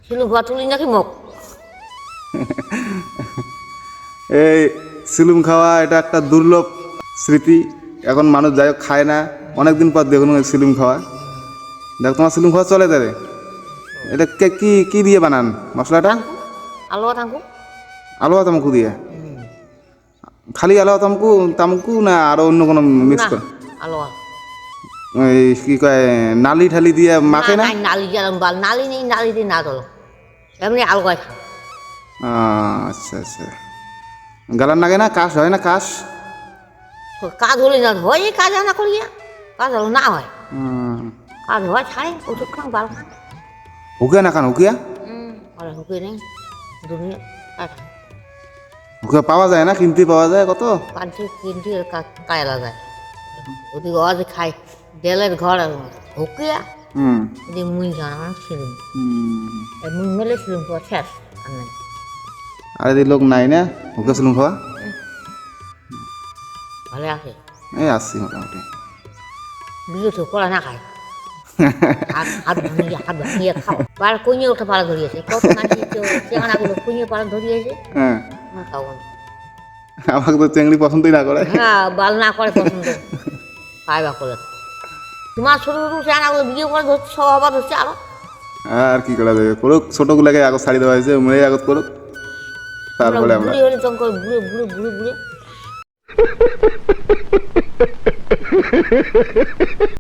সিলুম খাওয়া তুলি নাকি মুখ এই সিলুম খাওয়া এটা একটা দুর্লভ স্মৃতি। এখন মানুষ যাই হোক খায় না, অনেকদিন পর দেখুন সিলুম খাওয়া। দেখ তোমার সিলুম খাওয়া চলে তাদের। এটা কি কি দিয়ে বানান মশলাটা? আলুয়া থাকু আলুয়া তামকু দিয়ে? খালি আলুয়া তামকু তামকু না আরো অন্য কোনো মিক্স না করে? আলুয়া এই কি কয় নালি ঠালি দিয়ে মাখে না? নাই নালি যেরকম বাল নালি নেই, নালি দিয়ে না তোলো, এমনি আলুয়াই খা। আচ্ছা আচ্ছা, গালার লাগে না? কাশ হয় না? কাশ কাজ হলে না হয়, কাজ না করিয়া কাজ হলো না হয়, কাজ হয় ছাড়ে ওষুধ খান বাল খান। হুকিয়া না খান? হুকিয়া আরে হুকে নেই দুনিয়া হুকিয়া পাওয়া যায় না? কিনতে পাওয়া যায় কত? কাঁদছে কিনতে কায়লা যায় ওদিকে অজ খাই ডেলের ঘর হুকিয়া যদি মুই গান ছিলুম মুই মেলে ছিলুম তো শেষ আর নাই। আর এদিকে লোক নাই না হুকিয়া সিলুম খাওয়া? ভালো আছে এই আসছি মোটামুটি। বিয়ে তো করা না খায় হাত ভাঙিয়ে খাও পাড়া কুইয়ে ওঠা পাড়া ধরিয়েছে কত নাকি চেঙানাগুলো কুইয়ে পাড়া ধরিয়েছে হ্যাঁ, খাও আমাকে তো চেংড়ি পছন্দই না করে। হ্যাঁ বাল না করে পছন্দ খাইবা করে তোমার ছোট ছোট চেঙানাগুলো বিয়ে করে ধরছে সব আবার ধরছে আরো আর কি করা যাবে, করুক। ছোটগুলোকে আগত ছাড়ি দেওয়া হয়েছে, মেয়ে আগত করুক, তারপরে আমরা। বুড়ি হলে তখন করে বুড়ে বুড়ে বুড়ে বুড়ে